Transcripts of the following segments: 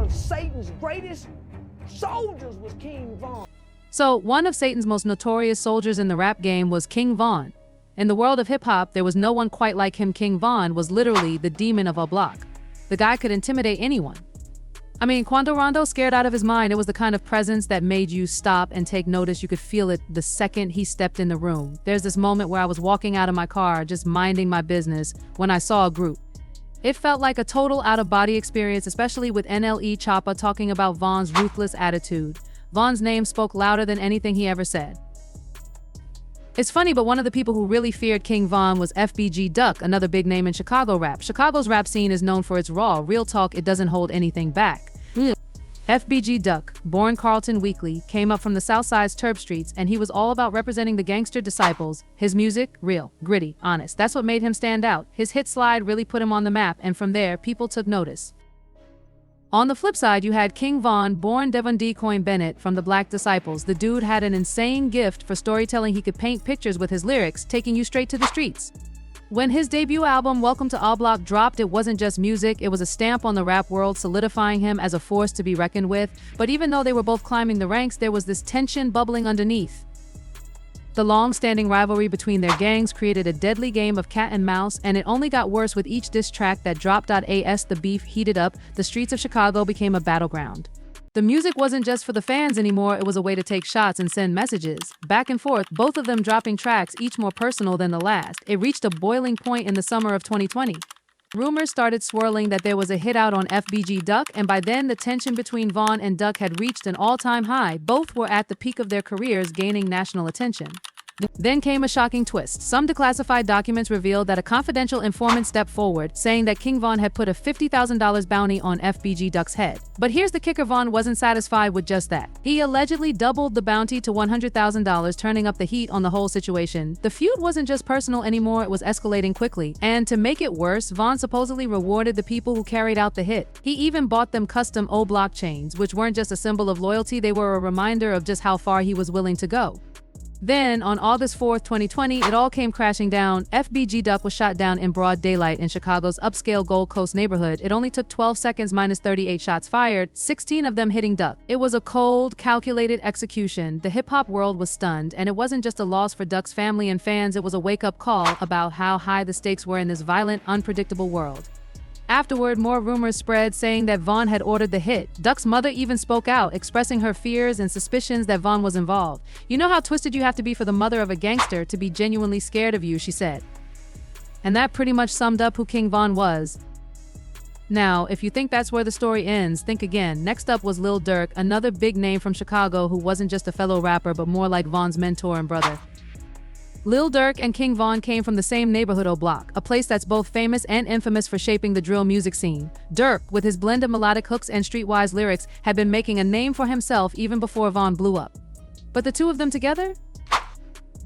of Satan's greatest soldiers was King Von. So, one of Satan's most notorious soldiers in the rap game was King Von. In the world of hip-hop, there was no one quite like him. King Von was literally the demon of a block. The guy could intimidate anyone. I mean, Quando Rondo, scared out of his mind. It was the kind of presence that made you stop and take notice. You could feel it the second he stepped in the room. There's this moment where I was walking out of my car, just minding my business, when I saw a group. It felt like a total out-of-body experience, especially with NLE Choppa talking about Von's ruthless attitude. Von's name spoke louder than anything he ever said. It's funny, but one of the people who really feared King Von was FBG Duck, another big name in Chicago rap. Chicago's rap scene is known for its raw, real talk. It doesn't hold anything back. FBG Duck, born Carlton Weekly, came up from the South Side's Turb Streets, and he was all about representing the gangster disciples. His music, real, gritty, honest. That's what made him stand out. His hit slide really put him on the map, and from there, people took notice. On the flip side, you had King Von, born Devon D. Coyne Bennett, from the Black Disciples. The dude had an insane gift for storytelling. He could paint pictures with his lyrics, taking you straight to the streets. When his debut album, Welcome to All Block, dropped, it wasn't just music, it was a stamp on the rap world, solidifying him as a force to be reckoned with. But even though they were both climbing the ranks, there was this tension bubbling underneath. The long-standing rivalry between their gangs created a deadly game of cat and mouse, and it only got worse with each diss track that dropped. As the beef heated up, the streets of Chicago became a battleground. The music wasn't just for the fans anymore, it was a way to take shots and send messages back and forth, both of them dropping tracks, each more personal than the last. It reached a boiling point in the summer of 2020. Rumors started swirling that there was a hit out on FBG Duck, and by then the tension between Von and Duck had reached an all-time high. Both were at the peak of their careers, gaining national attention. Then came a shocking twist. Some declassified documents revealed that a confidential informant stepped forward, saying that King Von had put a $50,000 bounty on FBG Duck's head. But here's the kicker: Von wasn't satisfied with just that. He allegedly doubled the bounty to $100,000, turning up the heat on the whole situation. The feud wasn't just personal anymore, it was escalating quickly. And to make it worse, Von supposedly rewarded the people who carried out the hit. He even bought them custom O-block chains, which weren't just a symbol of loyalty, they were a reminder of just how far he was willing to go. Then, on August 4th, 2020, it all came crashing down. FBG Duck was shot down in broad daylight in Chicago's upscale Gold Coast neighborhood. It only took 12 seconds minus 38 shots fired, 16 of them hitting Duck. It was a cold, calculated execution. The hip-hop world was stunned, and it wasn't just a loss for Duck's family and fans, it was a wake-up call about how high the stakes were in this violent, unpredictable world. Afterward, more rumors spread saying that Von had ordered the hit. Duck's mother even spoke out, expressing her fears and suspicions that Von was involved. "You know how twisted you have to be for the mother of a gangster to be genuinely scared of you," she said. And that pretty much summed up who King Von was. Now, if you think that's where the story ends, think again. Next up was Lil Durk, another big name from Chicago who wasn't just a fellow rapper but more like Von's mentor and brother. Lil Durk and King Von came from the same neighborhood O Block, a place that's both famous and infamous for shaping the drill music scene. Durk, with his blend of melodic hooks and streetwise lyrics, had been making a name for himself even before Von blew up. But the two of them together?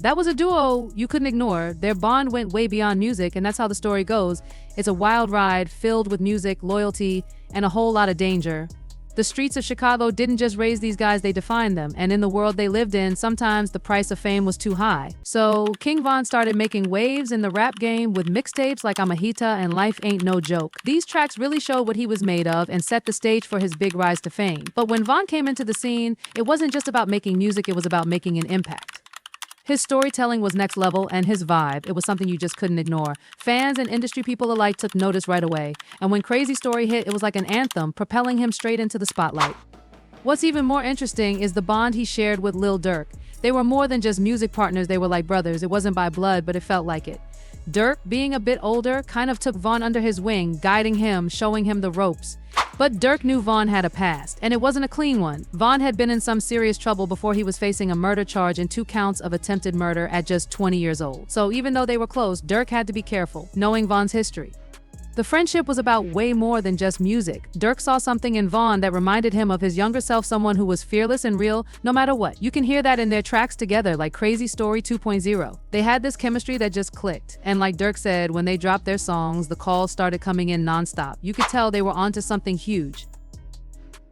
That was a duo you couldn't ignore. Their bond went way beyond music, and that's how the story goes. It's a wild ride filled with music, loyalty, and a whole lot of danger. The streets of Chicago didn't just raise these guys, they defined them, and in the world they lived in, sometimes the price of fame was too high. So King Von started making waves in the rap game with mixtapes like Amahita and Life Ain't No Joke. These tracks really showed what he was made of and set the stage for his big rise to fame. But when Von came into the scene, it wasn't just about making music, it was about making an impact. His storytelling was next level, and his vibe, it was something you just couldn't ignore. Fans and industry people alike took notice right away, and when Crazy Story hit, it was like an anthem, propelling him straight into the spotlight. What's even more interesting is the bond he shared with Lil Durk. They were more than just music partners, they were like brothers. It wasn't by blood, but it felt like it. Durk, being a bit older, kind of took Von under his wing, guiding him, showing him the ropes. But Durk knew Von had a past, and it wasn't a clean one. Von had been in some serious trouble before he was facing a murder charge and 2 counts of attempted murder at just 20 years old. So even though they were close, Durk had to be careful, knowing Von's history. The friendship was about way more than just music. Durk saw something in Von that reminded him of his younger self, someone who was fearless and real, no matter what. You can hear that in their tracks together, like Crazy Story 2.0. They had this chemistry that just clicked. And like Durk said, when they dropped their songs, the calls started coming in nonstop. You could tell they were onto something huge.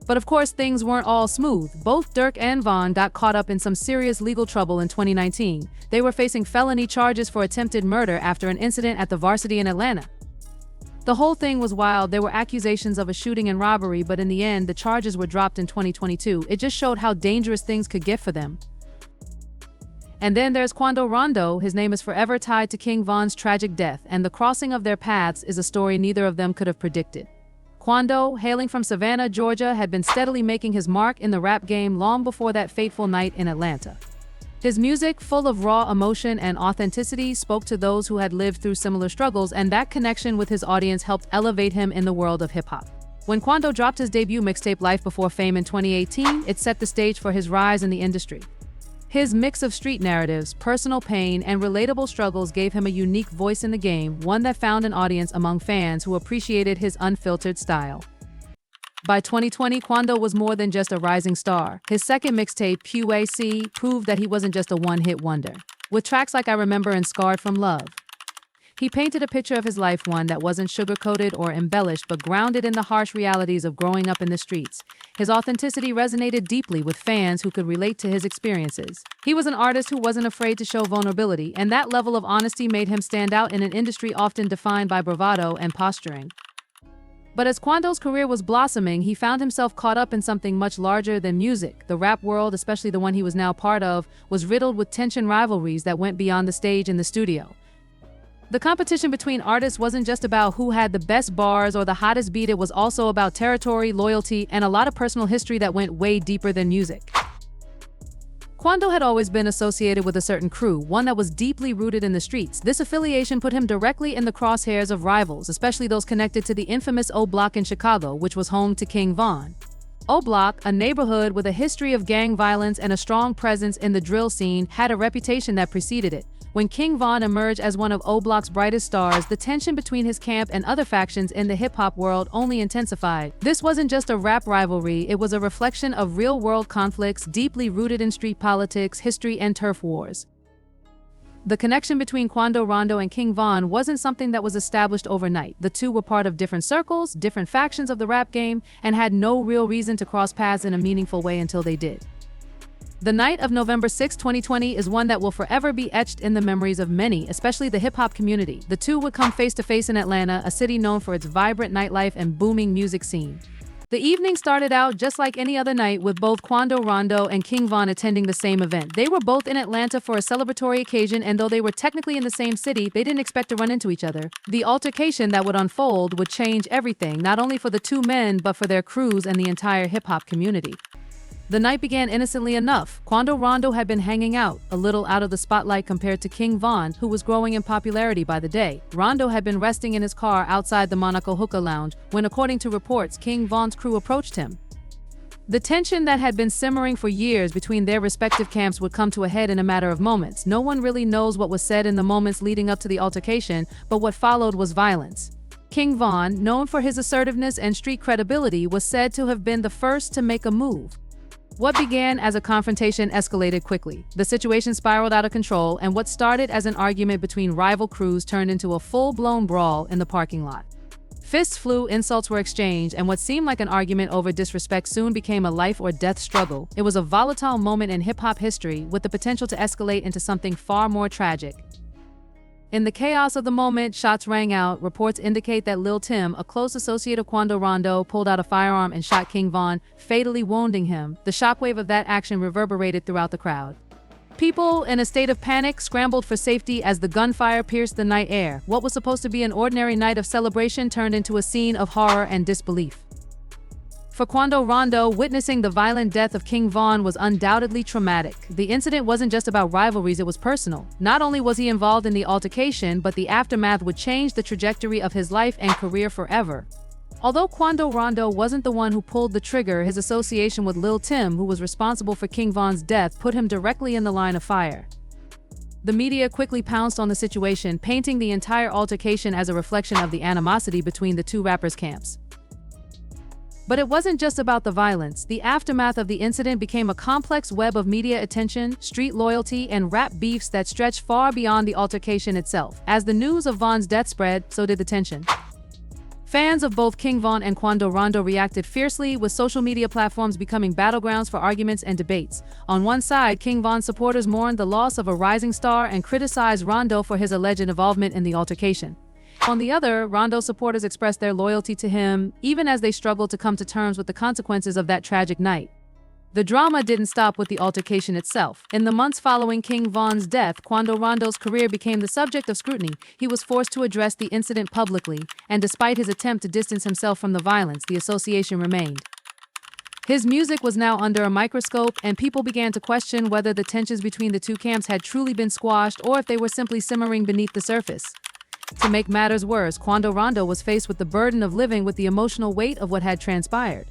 But of course, things weren't all smooth. Both Durk and Von got caught up in some serious legal trouble in 2019. They were facing felony charges for attempted murder after an incident at the Varsity in Atlanta. The whole thing was wild. There were accusations of a shooting and robbery, but in the end, the charges were dropped in 2022. It just showed how dangerous things could get for them. And then there's Quando Rondo. His name is forever tied to King Von's tragic death, and the crossing of their paths is a story neither of them could have predicted. Quando, hailing from Savannah, Georgia, had been steadily making his mark in the rap game long before that fateful night in Atlanta. His music, full of raw emotion and authenticity, spoke to those who had lived through similar struggles, and that connection with his audience helped elevate him in the world of hip-hop. When Quando dropped his debut mixtape Life Before Fame in 2018, it set the stage for his rise in the industry. His mix of street narratives, personal pain, and relatable struggles gave him a unique voice in the game, one that found an audience among fans who appreciated his unfiltered style. By 2020, Quando was more than just a rising star. His second mixtape, QAC, proved that he wasn't just a one-hit wonder. With tracks like I Remember and Scarred from Love, he painted a picture of his life, one that wasn't sugar-coated or embellished, but grounded in the harsh realities of growing up in the streets. His authenticity resonated deeply with fans who could relate to his experiences. He was an artist who wasn't afraid to show vulnerability, and that level of honesty made him stand out in an industry often defined by bravado and posturing. But as Quando's career was blossoming, he found himself caught up in something much larger than music. The rap world, especially the one he was now part of, was riddled with tension rivalries that went beyond the stage and the studio. The competition between artists wasn't just about who had the best bars or the hottest beat, it was also about territory, loyalty, and a lot of personal history that went way deeper than music. Quando had always been associated with a certain crew, one that was deeply rooted in the streets. This affiliation put him directly in the crosshairs of rivals, especially those connected to the infamous O Block in Chicago, which was home to King Von. O Block, a neighborhood with a history of gang violence and a strong presence in the drill scene, had a reputation that preceded it. When King Von emerged as one of O Block's brightest stars, the tension between his camp and other factions in the hip-hop world only intensified. This wasn't just a rap rivalry, it was a reflection of real-world conflicts deeply rooted in street politics, history, and turf wars. The connection between Quando Rondo and King Von wasn't something that was established overnight. The two were part of different circles, different factions of the rap game, and had no real reason to cross paths in a meaningful way until they did. The night of November 6, 2020 is one that will forever be etched in the memories of many, especially the hip-hop community. The two would come face-to-face in Atlanta, a city known for its vibrant nightlife and booming music scene. The evening started out just like any other night, with both Quando Rondo and King Von attending the same event. They were both in Atlanta for a celebratory occasion, and though they were technically in the same city, they didn't expect to run into each other. The altercation that would unfold would change everything, not only for the two men, but for their crews and the entire hip-hop community. The night began innocently enough. Quando Rondo had been hanging out, a little out of the spotlight compared to King Von, who was growing in popularity by the day. Rondo had been resting in his car outside the Monaco Hookah Lounge when, according to reports, King Von's crew approached him. The tension that had been simmering for years between their respective camps would come to a head in a matter of moments. No one really knows what was said in the moments leading up to the altercation, but what followed was violence. King Von, known for his assertiveness and street credibility, was said to have been the first to make a move. What began as a confrontation escalated quickly. The situation spiraled out of control, and what started as an argument between rival crews turned into a full-blown brawl in the parking lot. Fists flew, insults were exchanged, and what seemed like an argument over disrespect soon became a life-or-death struggle. It was a volatile moment in hip-hop history, with the potential to escalate into something far more tragic. In the chaos of the moment, shots rang out. Reports indicate that Lil Tim, a close associate of Quando Rondo, pulled out a firearm and shot King Von, fatally wounding him. The shockwave of that action reverberated throughout the crowd. People, in a state of panic, scrambled for safety as the gunfire pierced the night air. What was supposed to be an ordinary night of celebration turned into a scene of horror and disbelief. For Quando Rondo, witnessing the violent death of King Von was undoubtedly traumatic. The incident wasn't just about rivalries, it was personal. Not only was he involved in the altercation, but the aftermath would change the trajectory of his life and career forever. Although Quando Rondo wasn't the one who pulled the trigger, his association with Lil Tim, who was responsible for King Von's death, put him directly in the line of fire. The media quickly pounced on the situation, painting the entire altercation as a reflection of the animosity between the two rappers' camps. But it wasn't just about the violence. The aftermath of the incident became a complex web of media attention, street loyalty, and rap beefs that stretched far beyond the altercation itself. As the news of Von's death spread, so did the tension. Fans of both King Von and Quando Rondo reacted fiercely, with social media platforms becoming battlegrounds for arguments and debates. On one side, King Von's supporters mourned the loss of a rising star and criticized Rondo for his alleged involvement in the altercation. On the other, Rondo supporters expressed their loyalty to him, even as they struggled to come to terms with the consequences of that tragic night. The drama didn't stop with the altercation itself. In the months following King Von's death, Quando Rondo's career became the subject of scrutiny. He was forced to address the incident publicly, and despite his attempt to distance himself from the violence, the association remained. His music was now under a microscope, and people began to question whether the tensions between the two camps had truly been squashed or if they were simply simmering beneath the surface. To make matters worse, Quando Rondo was faced with the burden of living with the emotional weight of what had transpired.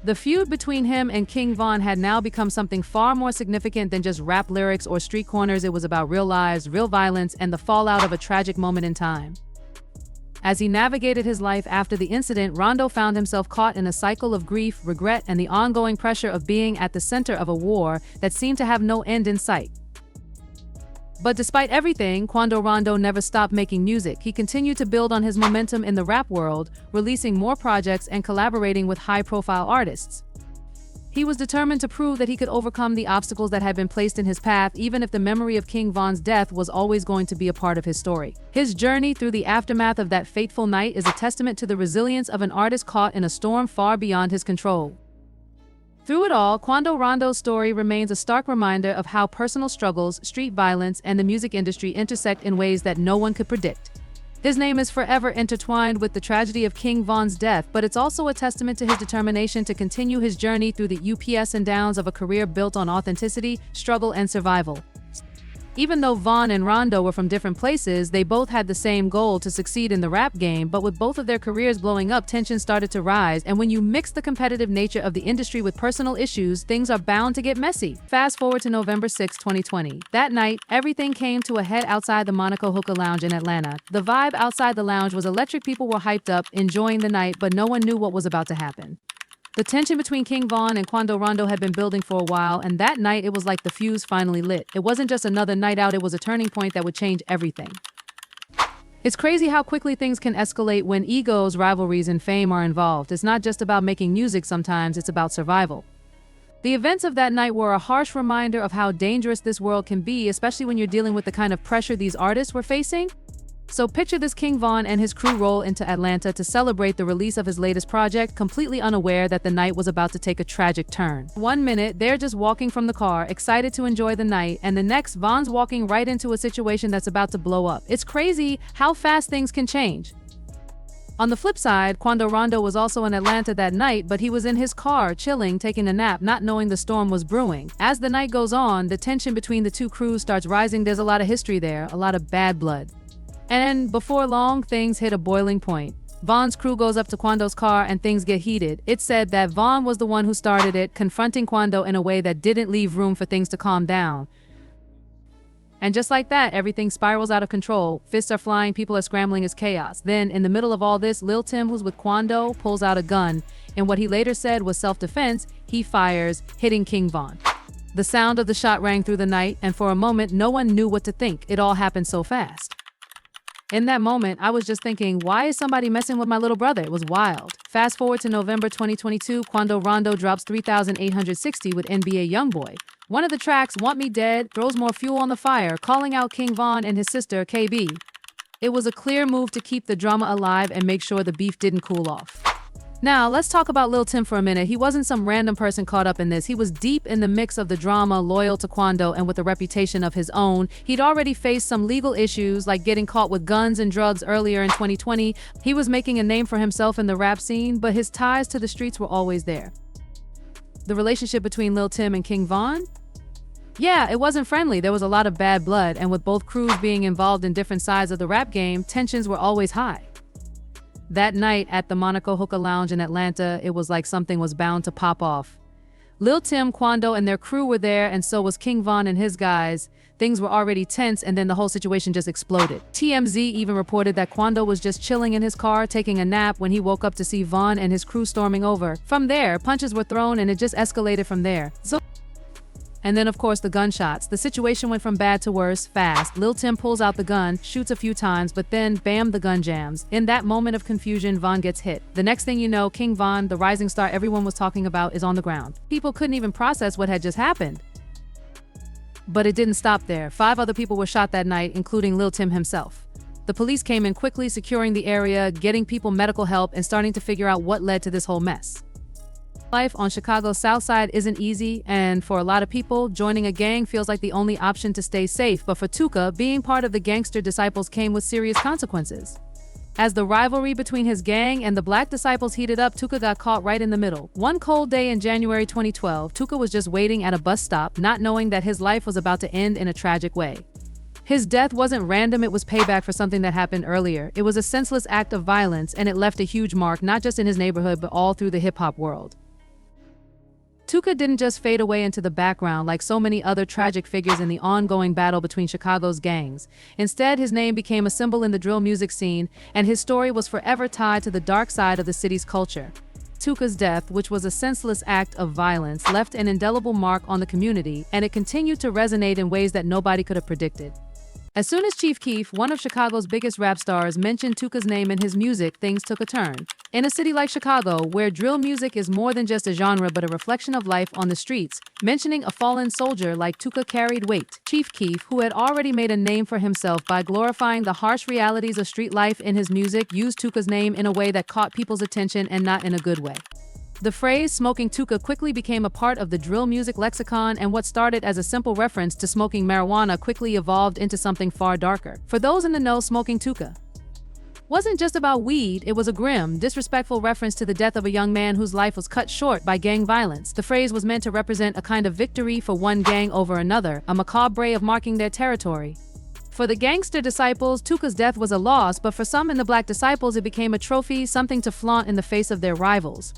The feud between him and King Von had now become something far more significant than just rap lyrics or street corners. It was about real lives, real violence, and the fallout of a tragic moment in time. As he navigated his life after the incident, Rondo found himself caught in a cycle of grief, regret, and the ongoing pressure of being at the center of a war that seemed to have no end in sight. But despite everything, Quando Rondo never stopped making music. He continued to build on his momentum in the rap world, releasing more projects and collaborating with high-profile artists. He was determined to prove that he could overcome the obstacles that had been placed in his path, even if the memory of King Von's death was always going to be a part of his story. His journey through the aftermath of that fateful night is a testament to the resilience of an artist caught in a storm far beyond his control. Through it all, Quando Rondo's story remains a stark reminder of how personal struggles, street violence, and the music industry intersect in ways that no one could predict. His name is forever intertwined with the tragedy of King Von's death, but it's also a testament to his determination to continue his journey through the ups and downs of a career built on authenticity, struggle, and survival. Even though Von and Rondo were from different places, they both had the same goal: to succeed in the rap game. But with both of their careers blowing up, tensions started to rise, and when you mix the competitive nature of the industry with personal issues, things are bound to get messy. Fast forward to November 6, 2020. That night, everything came to a head outside the Monaco Hookah Lounge in Atlanta. The vibe outside the lounge was electric. People were hyped up, enjoying the night, but no one knew what was about to happen. The tension between King Von and Quando Rondo had been building for a while, and that night it was like the fuse finally lit. It wasn't just another night out, it was a turning point that would change everything. It's crazy how quickly things can escalate when egos, rivalries, and fame are involved. It's not just about making music sometimes, it's about survival. The events of that night were a harsh reminder of how dangerous this world can be, especially when you're dealing with the kind of pressure these artists were facing. So picture this: King Von and his crew roll into Atlanta to celebrate the release of his latest project, completely unaware that the night was about to take a tragic turn. One minute, they're just walking from the car, excited to enjoy the night, and the next, Von's walking right into a situation that's about to blow up. It's crazy how fast things can change. On the flip side, Quando Rondo was also in Atlanta that night, but he was in his car, chilling, taking a nap, not knowing the storm was brewing. As the night goes on, the tension between the two crews starts rising. There's a lot of history there, a lot of bad blood. And before long, things hit a boiling point. Von's crew goes up to Quando's car and things get heated. It's said that Von was the one who started it, confronting Quando in a way that didn't leave room for things to calm down. And just like that, everything spirals out of control. Fists are flying, people are scrambling, it's chaos. Then, in the middle of all this, Lil Tim, who's with Quando, pulls out a gun. In what he later said was self-defense, he fires, hitting King Von. The sound of the shot rang through the night, and for a moment, no one knew what to think. It all happened so fast. In that moment, I was just thinking, why is somebody messing with my little brother? It was wild. Fast forward to November 2022, Quando Rondo drops 3,860 with NBA Youngboy. One of the tracks, Want Me Dead, throws more fuel on the fire, calling out King Von and his sister, KB. It was a clear move to keep the drama alive and make sure the beef didn't cool off. Now, let's talk about Lil Tim for a minute. He wasn't some random person caught up in this. He was deep in the mix of the drama, loyal to Quando and with a reputation of his own. He'd already faced some legal issues, like getting caught with guns and drugs earlier in 2020. He was making a name for himself in the rap scene, but his ties to the streets were always there. The relationship between Lil Tim and King Von? Yeah, it wasn't friendly. There was a lot of bad blood, and with both crews being involved in different sides of the rap game, tensions were always high. That night at the Monaco Hookah Lounge in Atlanta, it was like something was bound to pop off. Lil Tim, Quando, and their crew were there, and so was King Von and his guys. Things were already tense, and then the whole situation just exploded. TMZ even reported that Quando was just chilling in his car, taking a nap, when he woke up to see Von and his crew storming over. From there, punches were thrown, and it just escalated from there. And then, of course, the gunshots. The situation went from bad to worse fast. Lil Tim pulls out the gun, shoots a few times, but then, bam, the gun jams. In that moment of confusion, Von gets hit. The next thing you know, King Von, the rising star everyone was talking about, is on the ground. People couldn't even process what had just happened. But it didn't stop there. 5 other people were shot that night, including Lil Tim himself. The police came in quickly, securing the area, getting people medical help, and starting to figure out what led to this whole mess. Life on Chicago's South Side isn't easy, and for a lot of people, joining a gang feels like the only option to stay safe. But for Tuka, being part of the gangster disciples came with serious consequences. As the rivalry between his gang and the Black disciples heated up, Tuka got caught right in the middle. One cold day in January 2012, Tuka was just waiting at a bus stop, not knowing that his life was about to end in a tragic way. His death wasn't random, it was payback for something that happened earlier. It was a senseless act of violence, and it left a huge mark, not just in his neighborhood, but all through the hip-hop world. Tuka didn't just fade away into the background like so many other tragic figures in the ongoing battle between Chicago's gangs. Instead, his name became a symbol in the drill music scene, and his story was forever tied to the dark side of the city's culture. Tuka's death, which was a senseless act of violence, left an indelible mark on the community, and it continued to resonate in ways that nobody could have predicted. As soon as Chief Keef, one of Chicago's biggest rap stars, mentioned Tuka's name in his music, things took a turn. In a city like Chicago, where drill music is more than just a genre but a reflection of life on the streets, mentioning a fallen soldier like Tuka carried weight. Chief Keef, who had already made a name for himself by glorifying the harsh realities of street life in his music, used Tuka's name in a way that caught people's attention, and not in a good way. The phrase "smoking Tuka" quickly became a part of the drill music lexicon, and what started as a simple reference to smoking marijuana quickly evolved into something far darker. For those in the know, smoking Tuka wasn't just about weed, it was a grim, disrespectful reference to the death of a young man whose life was cut short by gang violence. The phrase was meant to represent a kind of victory for one gang over another, a macabre way of marking their territory. For the gangster disciples, Tuka's death was a loss, but for some in the Black disciples, it became a trophy, something to flaunt in the face of their rivals.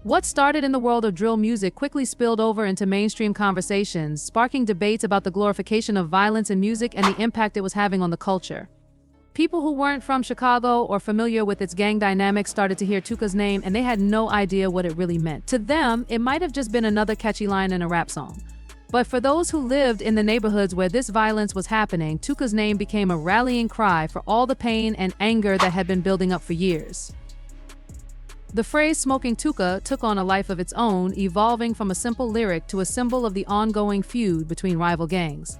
What started in the world of drill music quickly spilled over into mainstream conversations, sparking debates about the glorification of violence in music and the impact it was having on the culture. People who weren't from Chicago or familiar with its gang dynamics started to hear Tuka's name, and they had no idea what it really meant. To them, it might have just been another catchy line in a rap song. But for those who lived in the neighborhoods where this violence was happening, Tuka's name became a rallying cry for all the pain and anger that had been building up for years. The phrase "smoking Tuka" took on a life of its own, evolving from a simple lyric to a symbol of the ongoing feud between rival gangs.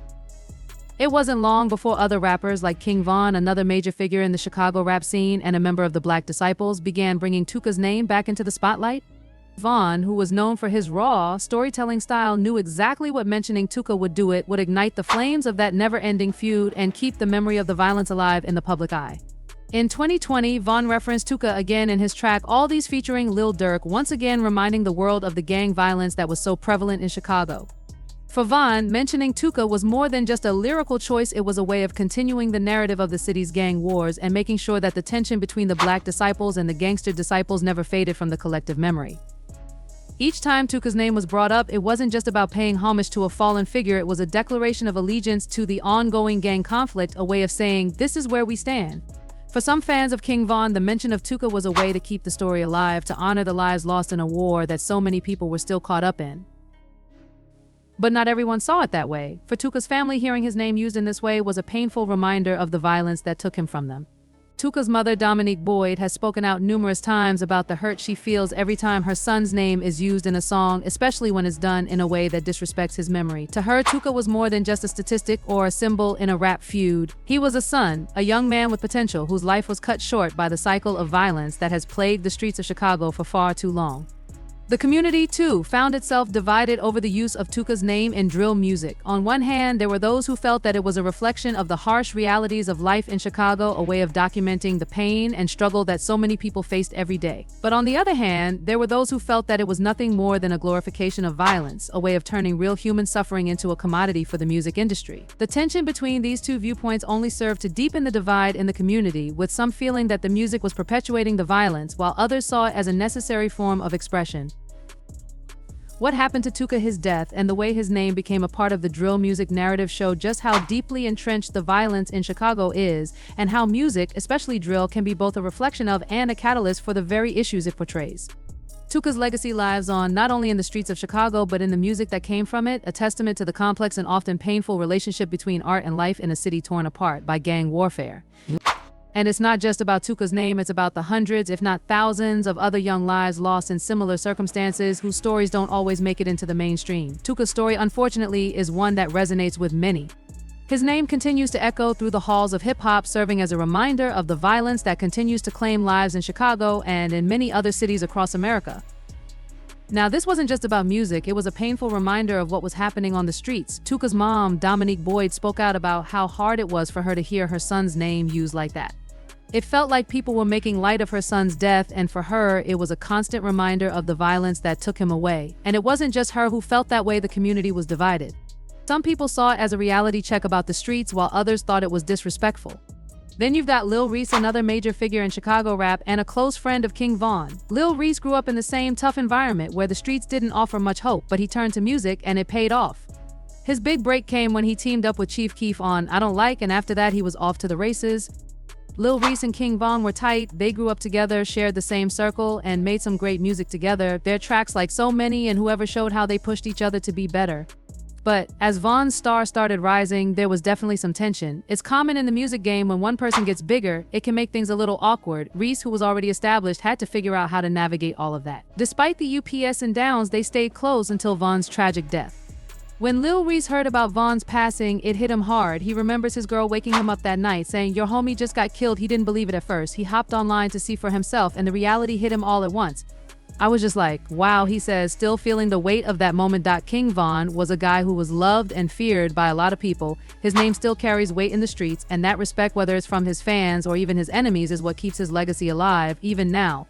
It wasn't long before other rappers like King Von, another major figure in the Chicago rap scene and a member of the Black disciples, began bringing Tuka's name back into the spotlight. Von, who was known for his raw, storytelling style, knew exactly what mentioning Tuka would do. It would ignite the flames of that never-ending feud and keep the memory of the violence alive in the public eye. In 2020, Von referenced Tuka again in his track All These featuring Lil Durk, once again reminding the world of the gang violence that was so prevalent in Chicago. For Von, mentioning Tuka was more than just a lyrical choice, it was a way of continuing the narrative of the city's gang wars and making sure that the tension between the Black disciples and the gangster disciples never faded from the collective memory. Each time Tuka's name was brought up, it wasn't just about paying homage to a fallen figure, it was a declaration of allegiance to the ongoing gang conflict, a way of saying, "This is where we stand." For some fans of King Von, the mention of Tuka was a way to keep the story alive, to honor the lives lost in a war that so many people were still caught up in. But not everyone saw it that way. For Tuka's family, hearing his name used in this way was a painful reminder of the violence that took him from them. Tuka's mother, Dominique Boyd, has spoken out numerous times about the hurt she feels every time her son's name is used in a song, especially when it's done in a way that disrespects his memory. To her, Tuka was more than just a statistic or a symbol in a rap feud. He was a son, a young man with potential whose life was cut short by the cycle of violence that has plagued the streets of Chicago for far too long. The community, too, found itself divided over the use of Tuka's name in drill music. On one hand, there were those who felt that it was a reflection of the harsh realities of life in Chicago, a way of documenting the pain and struggle that so many people faced every day. But on the other hand, there were those who felt that it was nothing more than a glorification of violence, a way of turning real human suffering into a commodity for the music industry. The tension between these two viewpoints only served to deepen the divide in the community, with some feeling that the music was perpetuating the violence, while others saw it as a necessary form of expression. What happened to Tuka, his death, and the way his name became a part of the drill music narrative showed just how deeply entrenched the violence in Chicago is, and how music, especially drill, can be both a reflection of and a catalyst for the very issues it portrays. Tuka's legacy lives on, not only in the streets of Chicago, but in the music that came from it, a testament to the complex and often painful relationship between art and life in a city torn apart by gang warfare. And it's not just about Tuka's name, it's about the hundreds, if not thousands, of other young lives lost in similar circumstances whose stories don't always make it into the mainstream. Tuka's story, unfortunately, is one that resonates with many. His name continues to echo through the halls of hip-hop, serving as a reminder of the violence that continues to claim lives in Chicago and in many other cities across America. Now, this wasn't just about music, it was a painful reminder of what was happening on the streets. Tuka's mom, Dominique Boyd, spoke out about how hard it was for her to hear her son's name used like that. It felt like people were making light of her son's death, and for her, it was a constant reminder of the violence that took him away. And it wasn't just her who felt that way, the community was divided. Some people saw it as a reality check about the streets, while others thought it was disrespectful. Then you've got Lil Reese, another major figure in Chicago rap and a close friend of King Von. Lil Reese grew up in the same tough environment where the streets didn't offer much hope, but he turned to music and it paid off. His big break came when he teamed up with Chief Keef on I Don't Like, and after that he was off to the races. Lil Reese and King Von were tight, they grew up together, shared the same circle, and made some great music together. Their tracks like So Many and Whoever showed how they pushed each other to be better. But as Von's star started rising, there was definitely some tension. It's common in the music game when one person gets bigger, it can make things a little awkward. Reese, who was already established, had to figure out how to navigate all of that. Despite the ups and downs, they stayed close until Von's tragic death. When Lil Reese heard about Von's passing, it hit him hard. He remembers his girl waking him up that night, saying, "Your homie just got killed." He didn't believe it at first. He hopped online to see for himself, and the reality hit him all at once. I was just like, wow, he says, still feeling the weight of that moment. King Von was a guy who was loved and feared by a lot of people. His name still carries weight in the streets, and that respect, whether it's from his fans or even his enemies, is what keeps his legacy alive, even now.